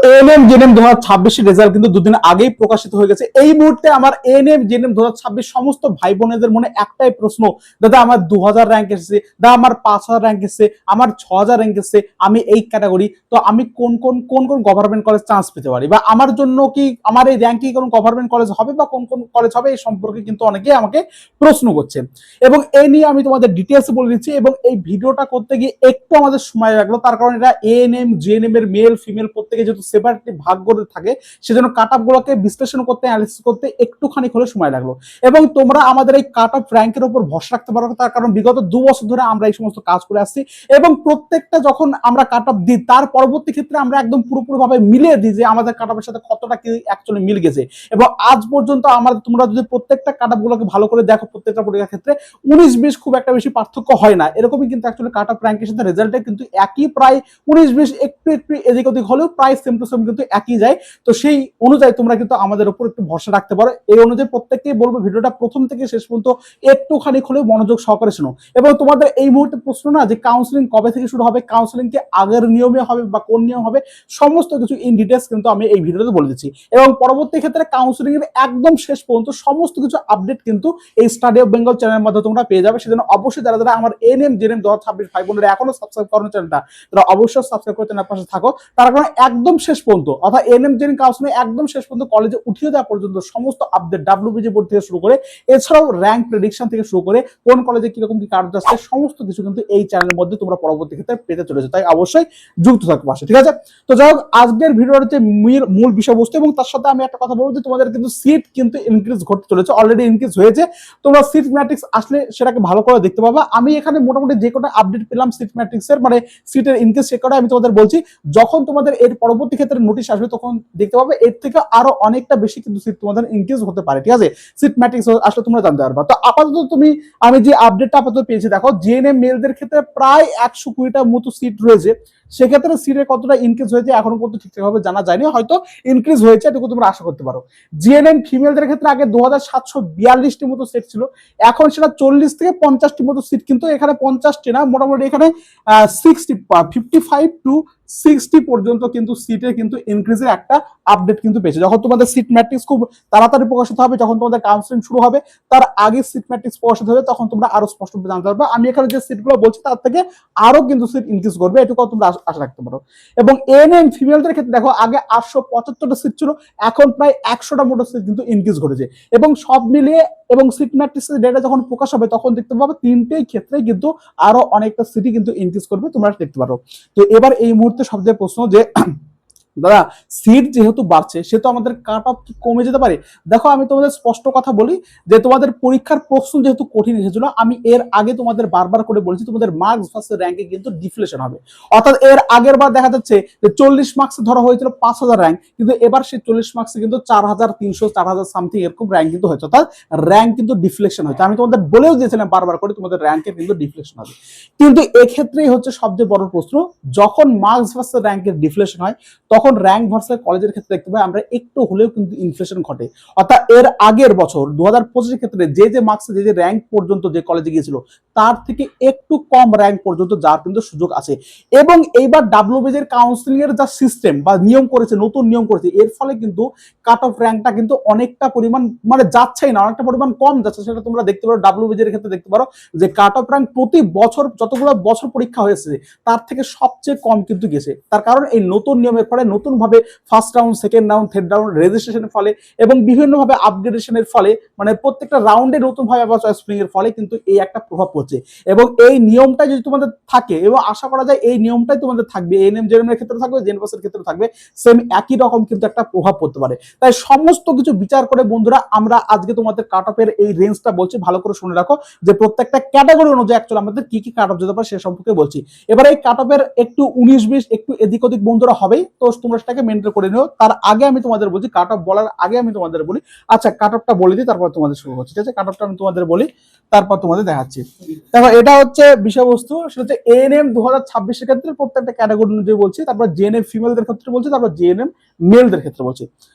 ANM GNM 2026 result কিন্তু দুদিন আগেই প্রকাশিত হয়ে গেছে। এই মুহূর্তে আমার এএনএম জেএনএম 2026 সমস্ত ভাই বোনেদের মনে একটাই প্রশ্ন, দাদা আমার 2000 র্যাঙ্ক এসেছে, দাদা আমার 5000 র্যাঙ্ক এসেছে, আমার 6000 র্যাঙ্ক এসেছে, আমি এই ক্যাটাগরি, তো আমি কোন কোন কোন কোন গভর্নমেন্ট কলেজ চান্স পেতে পারি, বা আমার জন্য কি আমার এই র্যাঙ্কে কোন গভর্নমেন্ট কলেজ হবে বা কোন কোন কলেজ হবে, এই সম্পর্কে কিন্তু অনেকেই আমাকে প্রশ্ন করছে। এবং এই নিয়ে আমি তোমাদের ডিটেলস বলে দিচ্ছি। এবং এই ভিডিওটা করতে গিয়ে একটু আমাদের সময় লাগলো, তার কারণ এটা এএনএম জেএনএম এর মেল ফিমেল প্রত্যেকে যেহেতু সেপারেটলি ভাগ করে থাকে, সেজন্য কাট অফ গুলোকে বিশ্লেষণ করতে অ্যানালিসিস করতে একটুখানি হলে সময় লাগলো। এবং তোমরা আমাদের এই কাট অফ র্যাঙ্কের উপর ভরসা রাখতে পারো, তার কারণ বিগত 2 বছর ধরে আমরা এই সমস্ত কাজ করে আসছি। এবং প্রত্যেকটা যখন আমরা কাট অফ দিই, তার পরবর্তী ক্ষেত্রে আমরা একদম পুরোপুরি ভাবে মিলিয়ে দিই যে আমাদের কাট অফের সাথে কতটা কি অ্যাকচুয়ালি মিল গেছে। এবং আজ পর্যন্ত আমাদের, তোমরা যদি প্রত্যেকটা কাট অফ গুলোকে ভালো করে দেখো, প্রত্যেকটা পরীক্ষার ক্ষেত্রে 19-20 খুব একটা বেশি পার্থক্য হয় না। এরকমই কিন্তু অ্যাকচুয়ালি কাট অফ র্যাঙ্কের সাথে রেজাল্টে কিন্তু একই, প্রায় 19-20 একটু একটু এদিক ওদিক হলেও প্রায় সেম টু সেম কিন্তু একই যায়। তো সেই অনুযায়ী তোমরা কিন্তু আমাদের উপর একটু ভরসা রাখতে পারো। এই অনুযায়ী প্রত্যেককেই বলবো ভিডিওটা প্রথম থেকে শেষ পর্যন্ত একটুখানি হলেও মনোযোগ সহকারে শোনো। এবং তোমাদের এই মুহূর্তে প্রশ্ন না যে কাউন্সিলিং কবে থেকে শুরু হবে, কাউন্সিলিং কি আগের নিয়মে হবে বা কোন নিয়ম হবে, সমস্ত কিছু ইন ডিটেলস কিন্তু আমি এই ভিডিওতে বলে দিচ্ছি। এবং পরবর্তী ক্ষেত্রে কাউন্সিলিং এর একদম শেষ পর্যন্ত সমস্ত কিছু আপডেট কিন্তু এই স্টাডি অফ বেঙ্গল চ্যানেলের মাধ্যমে তোমরা পেয়ে যাবে। সেজন্য অবশ্যই যারা যারা আমার এএনএম জেএনএম 2026 ভাই বোনেরা এখনো সাবস্ক্রাইব করেন চ্যানেলটা, তারা অবশ্যই সাবস্ক্রাইব করে চ্যানেলের পাশে থাকো। তার কারণ একদম শেষ পর্যন্ত, অর্থাৎ এএনএম জেএনএম কাউন্সিলিং একদম শেষ পর্যন্ত কলেজে উঠিয়ে দেওয়া পর্যন্ত সমস্ত আপডেট ডাব্লিউবিজি বোর্ড থেকে শুরু করে, এছাড়াও র্যাঙ্ক প্রেডিকশন থেকে শুরু করে কোন কলেজে কিরকম কি কার্ড আসছে, সমস্ত কিছু কিন্তু এই চ্যানেলের মধ্যে তোমরা পরবর্তী ক্ষেত্রে পেতে চলেছে। তাই অবশ্যই যুক্ত থাকো পাশে, ঠিক আছে? তো যাই হোক, আজকের ভিডিওর যে মূল বিষয়বস্তু, এবং তার সাথে আমি একটা কথা বলবো যে তোমাদের কিন্তু সিট কিন্তু ইনক্রিজ ঘটতে চলেছে, অলরেডি ইনক্রিজ হয়েছে। তোমরা সিট ম্যাট্রিক্স আসলে সেটাকে ভালো করে দেখতে পাবা। আমি এখানে মোটামুটি যে কটা আপডেট পেলাম সিট ম্যাট্রিক্সের, মানে সিটের ইনক্রিজ, সে কটা আমি তোমাদের বলছি। যখন তোমাদের এর পরবর্তী ক্ষেত্রে নোটিশ আসবে, তখন দেখতে পাবে এর থেকে আরো অনেকটা বেশি কিন্তু সিট তোমাদের ইনক্রিজ হতে পারে, ঠিক আছে? সিট ম্যাট্রিক্স আসলে তোমরা জানতে পারবা। তো আপাতত আমি যে আপডেটটা আপাতত পেয়েছি, দেখো জিএনএম মেলদের ক্ষেত্রে প্রায় 120টার মতো সিট রয়েছে। সেক্ষেত্রে সিটের কতটা ইনক্রিজ হয়েছে এখনো পর্যন্ত ঠিকঠাকভাবে জানা যায়নি, হয়তো ইনক্রিজ হয়েছে, এটুকু তোমরা আশা করতে পারো। জিএনএম ফিমেলদের ক্ষেত্রে আগে 2742টি মতো সিট ছিল, এখন সেটা 40 থেকে 50টি মতো সিট, কিন্তু এখানে 50টি না, মোটামুটি এখানে 55 টু 60 পর্যন্ত কিন্তু সিটের কিন্তু ইনক্রিজের একটা আপডেট কিন্তু পেয়েছে। যখন তোমাদের সিট ম্যাট্রিক্স খুব তাড়াতাড়ি প্রকাশিত হবে, যখন তোমাদের কাউন্সিলিং শুরু হবে, তার আগে সিট ম্যাট্রিক্স প্রকাশিত হবে, তখন তোমরা আরো স্পষ্টভাবে জানতে পারবে। আমি এখানে যে সিটগুলো বলছি তার থেকে আরো কিন্তু সিট ইনক্রিজ করবে, এটুকু তোমরা আশা রাখতে পারো। এবং এএনএম ফিমেলদের ক্ষেত্রে দেখো আগে 875টা সিট ছিল, এখন প্রায় 100টা মতো সিট কিন্তু ইনক্রিজ ঘটেছে। এবং সব মিলিয়ে এবং সিট ম্যাট্রিক্সের ডেটা যখন প্রকাশ হবে, তখন দেখতে পাবে তিনটেই ক্ষেত্রে কিন্তু আরো অনেকটা সিটই কিন্তু ইনক্রিজ করবে, তোমরা দেখতে পারো। তো এবার এই মুহূর্তে সবচেয়ে প্রশ্ন যে দাদা সিট যেহেতু বাড়ছে, সেহেতু আমাদের কাট অফ কি কমে যেতে পারে? দেখো আমি তোমাদের স্পষ্ট কথা বলি যে তোমাদের পরীক্ষার প্রশ্ন যেহেতু কঠিন এসেছিল, আমি এর আগে তোমাদের বারবার করে বলছি তোমাদের মার্কস ভার্সেস র্যাঙ্কে কিন্তু ডিফ্লেশন হবে। অর্থাৎ এর আগের বার দেখা যাচ্ছে যে 40 মার্কসে ধরা হয়েছিল 5000 র্যাঙ্ক, কিন্তু এবার সেই 40 মার্কসে কিন্তু 4300 4000 সামথিং এরকম র্যাঙ্ক কিন্তু হয়েছে, অর্থাৎ র্যাঙ্ক কিন্তু ডিফ্লেকশন হয়েছে। আমি তোমাদের বলেও দিয়েছিলাম বারবার করে তোমাদের র্যাঙ্কের কিন্তু ডিফ্লেকশন হবে। কিন্তু এক্ষেত্রেই হচ্ছে সবচেয়ে বড় প্রশ্ন, যখন মার্কস ভার্সেস র্যাঙ্কের ডিফ্লেশন হয়, তখন র্যাঙ্ক ভার্সেস কলেজের ক্ষেত্রে দেখতে পাই আমরা একটু হলেও কিন্তু ইনফ্লেশন ঘটে। অর্থাৎ এর আগের বছর 2025 ক্ষেত্রে যে মার্কসে যে র্যাঙ্ক পর্যন্ত যে কলেজে গিয়েছিল, তার থেকে একটু কম র্যাঙ্ক পর্যন্ত যার কিন্তু সুযোগ আছে। এবং এইবার ডাব্লিউবিজি এর কাউন্সিলিং এর যা সিস্টেম বা নিয়ম করেছে, নতুন নিয়ম করেছে, এর ফলে কিন্তু কাট অফ র্যাঙ্কটা কিন্তু অনেকটা পরিমাণ, মানে যাচ্ছেই না, অনেকটা পরিমাণ কম যাচ্ছে। সেটা তোমরা দেখতে পারো ডাব্লিউবিজি এর ক্ষেত্রে দেখতে পারো যে কাট অফ র্যাঙ্ক প্রতি বছর যতগুলো বছর পরীক্ষা হয়েছে, তার থেকে সবচেয়ে কম কিন্তু গেছে। তার কারণ এই নতুন নিয়মের ফলে, নতুন ভাবে first round, second round, third round রেজিস্ট্রেশনের ফলে এবং বিভিন্নভাবে আপগ্রেডেশনের ফলে, মানে প্রত্যেকটা রাউন্ডে নতুন ভাবে আবার চয়েস ফিলিং এর ফলে কিন্তু এই একটা প্রভাব পড়ছে। এবং এই নিয়মটা যদি তোমাদের থাকে, এবং আশা করা যায় এই নিয়মটাই তোমাদের থাকবে, এএনএম জেএনএম এর ক্ষেত্রে থাকবে, জেএনপাস এর ক্ষেত্রে থাকবে, সেম একই রকম কিন্তু একটা প্রভাব পড়তে পারে। তাই সমস্ত কিছু বিচার করে বন্ধুরা, আমরা আজকে তোমাদের কাট অফের এই রেঞ্জটা বলছি, ভালো করে শুনে রাখো যে প্রত্যেকটা ক্যাটাগরি অনুযায়ী অ্যাকচুয়ালি আমাদের কি কি কাট অফ যেতে পারে সে সম্পর্কে বলছি। এবার এই কাট অফের একটু 19-20 একটু এদিক ওদিক বন্ধুরা হবেই, তো তোমরা সেটাকে মেনটেন করে নিও। তার আগে আমি তোমাদের বলছি, কাট অফ বলার আগে আমি তোমাদের বলি, আচ্ছা কাট অফটা বলে দিই, তারপর তোমাদের শুরু হচ্ছে, ঠিক আছে? কাট অফটা আমি তোমাদের বলি, তারপর তোমাদের দেখাচ্ছি। দেখো এটা হচ্ছে বিষয়বস্তু, সেটা হচ্ছে এএনএম 2026 এর ক্ষেত্রে প্রত্যেকটা ক্যাটাগরি অনুযায়ী বলছি, তারপর জেএনএম ফিমেলদের ক্ষেত্রে বলছি, তারপর জেএনএম মেলদের ক্ষেত্রে বলছি।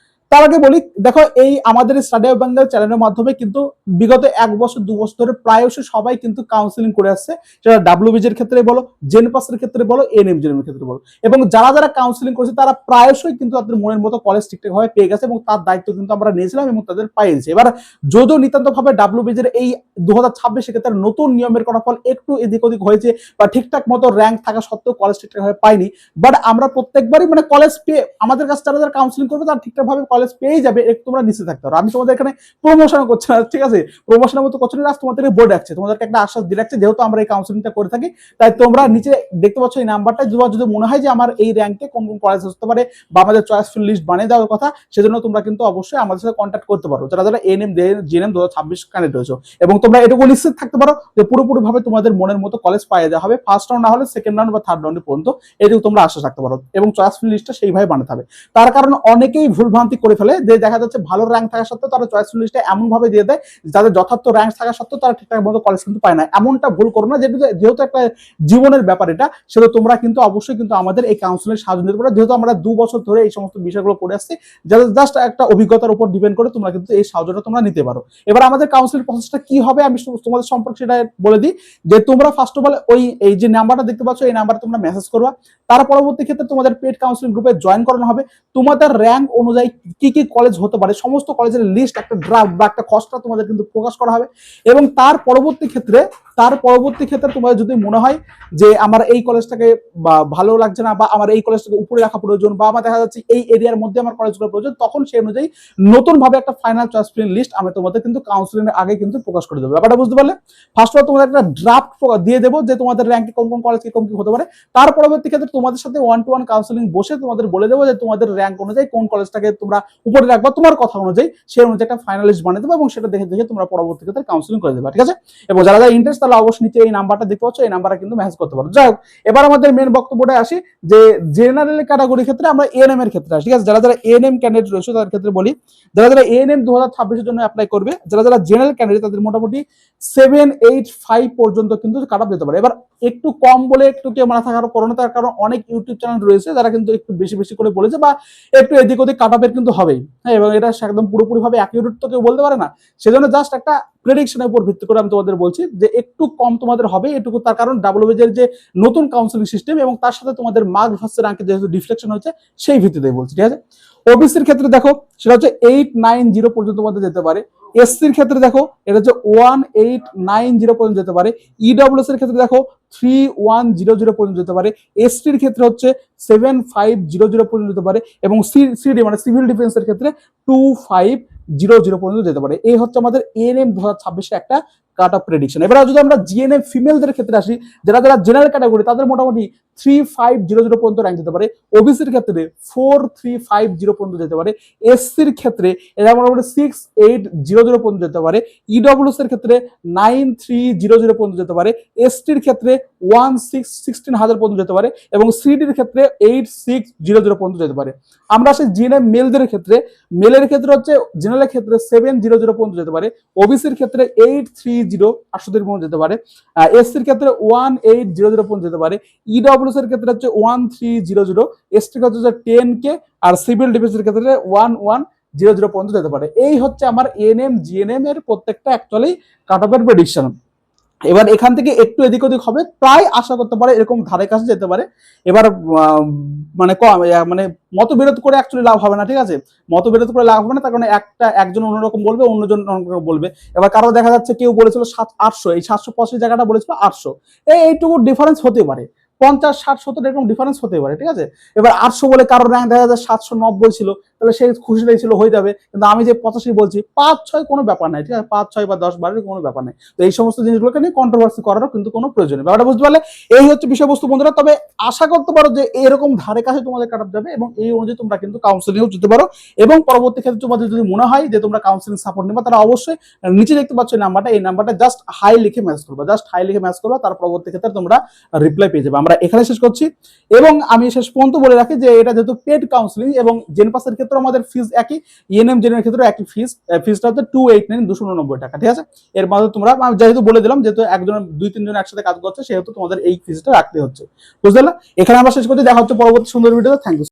তার আগে বলি, দেখো এই আমাদের স্টাডি অফ বেঙ্গল চ্যানেলের মাধ্যমে কিন্তু বিগত 1 বছর 2 বছর ধরে প্রায়শই সবাই কিন্তু কাউন্সিলিং করে আসছে, সেটা ডাব্লিউবিজি এর ক্ষেত্রে বলো, জেনপাসের ক্ষেত্রে বলো, এনএম জেনের ক্ষেত্রে বলো, এবং যারা যারা কাউন্সিলিং করেছে তারা প্রায়শই কিন্তু তাদের মনের মতো কলেজ ঠিকঠাক ভাবে পেয়ে গেছে, এবং তার দায়িত্ব কিন্তু আমরা নিয়েছিলাম এবং তাদের পাইয়েছি। এবার যদিও নিতান্ত ভাবে ডাব্লিউবিজি এর এই 2026 ক্ষেত্রে নতুন নিয়মের কোনো ফল একটু এদিক ওদিক হয়েছে বা ঠিকঠাক মতো র্যাঙ্ক থাকা সত্ত্বেও কলেজ ঠিকঠাক ভাবে পাইনি, বাট আমরা প্রত্যেকবারই মানে কলেজ পেয়ে আমাদের কাছে যারা যারা কাউন্সিলিং করবে তারা ঠিকঠাক ভাবে কলেজ পেয়ে যাবে, একটু তোমরা নিচে থাকতে পারো। আমি তোমাদের এখানে প্রমোশন করছি না, ঠিক আছে, প্রমোশনের মতো করছি না, তোমাদের বোর্ড রাখছে, তোমাদেরকে একটা আশ্বাস দিয়ে রাখছে, যেহেতু আমরা এই কাউন্সিলিংটা করে থাকি, তাই তোমরা নিচে দেখতে পাচ্ছ এই নাম্বারটা, যদি মনে হয় যে আমার এই র্যাঙ্কে কোন কোন কলেজ হতে পারে বা আমাদের চয়েসফুল লিস্ট বানিয়ে দেওয়ার কথা, সেজন্য তোমরা কিন্তু অবশ্যই আমাদের সাথে কন্ট্যাক্ট করতে পারো, যারা যারা এনএম জিএনএম 2026 কানেক্ট হয়েছে, এবং তোমরা এটুকু নিশ্চিত থাকতে পারো যে পুরোপুরি ভাবে তোমাদের মনের মতো কলেজ পাইয়ে দেওয়া হবে, ফার্স্ট রাউন্ড না হলে সেকেন্ড রাউন্ড বা থার্ড রাউন্ড পর্যন্ত, এটুকু তোমরা আশা রাখতে পারো, এবং চয়েসফুল লিস্টটা সেইভাবে বানাতে হবে। তার কারণ অনেকেই ভুলভ্রান্তি করে ফেলে, যে দেখা যাচ্ছে ভালো র্যাঙ্ক থাকা সত্ত্বেও তারা চয়েসফুল লিস্টে এমন ভাবে দিয়ে দেয় যাদের যথার্থ র্যাঙ্ক থাকা সত্ত্বেও তারা ঠিকঠাক মতো কলেজ কিন্তু পায় না। এমনটা ভুল করো না, যেহেতু একটা জীবনের ব্যাপার এটা, সেটা তোমরা কিন্তু অবশ্যই কিন্তু আমাদের এই কাউন্সিলের সাহায্য নিতে পারো, যেহেতু আমরা 2 বছর ধরে এই সমস্ত বিষয়গুলো করে আসছি, যাদের জাস্ট একটা অভিজ্ঞতার উপর ডিপেন্ড করে তোমরা কিন্তু এই সাহায্যটা তোমরা নিতে পারো। এবার আমাদের কাউন্সিলিং প্রসেসটা কি হবে আমি তোমাদের সম্পর্কে সেটা বলে দিই, যে তোমরা ফার্স্ট অফ অল এই যে নাম্বারটা দেখতে পাচ্ছ এই নাম্বারে তোমরা মেসেজ করবা, তার পরবর্তী ক্ষেত্রে তোমাদের পেড কাউন্সিলিং গ্রুপে জয়েন করানো হবে, তোমাদের র্যাঙ্ক অনুযায়ী কি কি কলেজ হতে পারে সমস্ত কলেজের লিস্ট একটা ড্রাফট বা একটা খসড়া তোমাদের কিন্তু প্রকাশ করা হবে, এবং তার পরবর্তী ক্ষেত্রে তোমাদের যদি মনে হয় যে আমার এই কলেজটাকে ভালো লাগছে না বা আমার এই কলেজটাকে উপরে রাখা প্রয়োজন বা আমার দেখা যাচ্ছে এই এরিয়ার মধ্যে আমার কলেজগুলো প্রয়োজন, তখন সেই অনুযায়ী নতুন ভাবে একটা ফাইনাল চয়েস লিস্ট আমি তোমাদের কিন্তু কাউন্সিলিং এর আগে কিন্তু প্রকাশ করে দেবো। ব্যাপারটা বুঝতে পারলে? ফার্স্ট অফ অল তোমাদের একটা ড্রাফট দিয়ে দেবো যে তোমাদের র্যাঙ্কে কোন কোন কলেজ কম কি হতে পারে, তার পরবর্তী ক্ষেত্রে তোমাদের সাথে 1-to-1 কাউন্সিলিং বসে তোমাদের বলে দেবো যে তোমাদের র্যাঙ্ক অনুযায়ী কোন কলেজটাকে তোমরা উপরে রাখবা, তোমার কথা অনুযায়ী সেই অনুযায়ী একটা ফাইনাল লিস্ট বানিয়ে দেবো, এবং সেটা দেখে দেখে তোমরা পরবর্তী ক্ষেত্রে কাউন্সিলিং করে দেবে, ঠিক আছে? এবং যারা যারা ইন্টারেস্ট তাহলে অবশ্যই নিচে এই নাম্বারটা দেখতে পাচ্ছ, এই নাম্বারে কিন্তু মেসেজ করতে পারো। যাই হোক, এবার আমাদের মেন বক্তব্যটা আসি, যে জেনারেল ক্যাটাগরির ক্ষেত্রে আমরা এএনএম এর ক্ষেত্রে আসি, ঠিক আছে? যারা যারা এএনএম ক্যান্ডিডেট রয়েছে তাদের ক্ষেত্রে বলি, যারা যারা এএনএম 2026 এর জন্য অ্যাপ্লাই করবে, যারা যারা জেনারেল ক্যান্ডিডেট তাদের মোটামুটি 785 পর্যন্ত কিন্তু কাট অফ যেতে পারে। এবার একটু কম বলে একটু কেউ মাথা খারাপ করো না, তার কারণ অনেক ইউটিউব চ্যানেল রয়েছে যারা কিন্তু একটু বেশি বেশি করে বলেছে বা একটু এদিক ওদিক কাট অফের কিন্তু হবেই, হ্যাঁ, এবং এটা একদম পুরোপুরি ভাবে অ্যাকিউরেট তো কেউ বলতে পারে না, সেজন্য জাস্ট একটা প্রেডিকশনের উপর ভিত্তি করে আমি তোমাদের বলছি যে একটু কম তোমাদের হবে এটুকু, তার কারণ ডাব্লিউবিজি এর যে নতুন কাউন্সিলিং সিস্টেম এবং তার সাথে তোমাদের মার্ক ভার্সেস র্যাঙ্কে যেহেতু ডিফ্লেকশন হচ্ছে সেই ভিত্তিতে বলছি, ঠিক আছে? ওবিসির ক্ষেত্রে দেখো সেটা হচ্ছে 890 পর্যন্ত তোমাদের যেতে পারে, এসসির ক্ষেত্রে দেখো এটা হচ্ছে 1890 পর্যন্ত যেতে পারে, ইডব্লিউএস এর ক্ষেত্রে দেখো 3100 পর্যন্ত যেতে পারে, এসটির ক্ষেত্রে হচ্ছে 7500 পর্যন্ত যেতে পারে, এবং সিডি মানে সিভিল ডিফেন্সের ক্ষেত্রে 2500 পর্যন্ত যেতে পারে। এই হচ্ছে আমাদের এএনএম 2026 একটা কাট অফ প্রেডিকশন। এবার যদি আমরা জিএনএম ফিমেলদের ক্ষেত্রে আসি, যারা যারা জেনারেল ক্যাটাগরি তাদের মোটামুটি 3500 পর্যন্ত র্যাঙ্ক যেতে পারে, ওবিসির ক্ষেত্রে 4350 পর্যন্ত যেতে পারে, এসসির ক্ষেত্রে এরা মোটামুটি 6800 পর্যন্ত যেতে পারে, ইডব্লিউএস এর ক্ষেত্রে 9300 পর্যন্ত যেতে পারে, এসটির ক্ষেত্রে 161,000 পর্যন্ত যেতে পারে, এবং সিডির ক্ষেত্রে 8600 পর্যন্ত যেতে পারে। আমরা আসি জিএনএম মেলদের ক্ষেত্রে, মেলের ক্ষেত্রে হচ্ছে জেনারেলের ক্ষেত্রে 700 পর্যন্ত যেতে পারে, ওবিসির ক্ষেত্রে 830 পর্যন্ত যেতে পারে, এসসির ক্ষেত্রে 1800 পর্যন্ত যেতে পারে, ইডব্লিউএস এর ক্ষেত্রে হচ্ছে 1300, এসটির ক্ষেত্রে হচ্ছে 10K, আর সিভিল ডিফেন্সের ক্ষেত্রে 1100 পর্যন্ত যেতে পারে। এই হচ্ছে আমার এএনএম জিএনএম এর প্রত্যেকটা অ্যাকচুয়ালি কাট অফের প্রেডিকশন। এবার এখান থেকে একটু এদিক ওদিক হবে, প্রায় আশা করতে পারে এরকম ধারে কাছে যেতে পারে। এবার মানে মানে মতবিরোধ করে অ্যাকচুয়ালি লাভ হবে না, ঠিক আছে? মতবিরোধ করে লাভ হবে না, তার কারণে একজন অন্যরকম বলবে, অন্যজন অন্যরকম বলবে। এবার কারো দেখা যাচ্ছে কেউ বলেছিল 800, এই 785 জায়গাটা বলেছিল 800, এইটুকু ডিফারেন্স হতে পারে, 50, 60, 70 এরকম ডিফারেন্স হতে পারে, ঠিক আছে? এবার 800 বলে কারোর র্যাঙ্ক দেখা যায় 790 ছিল, তাহলে সে খুশি ছিল হয়ে যাবে, কিন্তু আমি যে 85 বলছি 5-6 কোনো ব্যাপার নাই, ঠিক আছে? 5-6 বা 10-12 কোনো ব্যাপার নাই। তো এই সমস্ত জিনিসগুলোকে নিয়ে কন্ট্রোভার্সি করারও কিন্তু কোনো প্রয়োজন নেই। ব্যাপারটা বুঝতে পারলে? এই হচ্ছে বিষয়বস্তু বন্ধুরা। তবে আশা করতে পারো যে এরকম ধারে কাছে তোমাদের কাট অফ যাবে, এবং এই অনুযায়ী তোমরা কিন্তু কাউন্সিলিংও যেতে পারো, এবং পরবর্তী ক্ষেত্রে তোমাদের যদি মনে হয় যে তোমরা কাউন্সিলিং সাপোর্ট নেবে, তারা অবশ্যই নিচে দেখতে পাচ্ছ এই নাম্বারটা, এই নাম্বারটা জাস্ট হাই লিখে মেসেজ করবা, জাস্ট হাই লিখে মেসেজ করবা, তার পরবর্তী ক্ষেত্রে তোমরা রিপ্লাই পেয়ে যাবে। আমরা এখানে শেষ করছি, এবং আমি শেষ পর্যন্ত বলে রাখি যে এটা যেহেতু পেড কাউন্সিলিং, এবং জেনপাসের ক্ষেত্রে আমাদের ফিজ একই, ইএনএম জেনের ক্ষেত্রে একই ফিজটা হচ্ছে 289 টাকা, ঠিক আছে? এর মধ্যে তোমরা যেহেতু বলে দিলাম, যেহেতু একজনের 2-3 জন একসাথে কাজ করছে, সেহেতু তোমাদের এই ফিজটা রাখতে হচ্ছে, বুঝতে পারলে? এখানে আমরা শেষ করছি, দেখা হচ্ছে পরবর্তী সুন্দর ভিডিওতে। Thank you.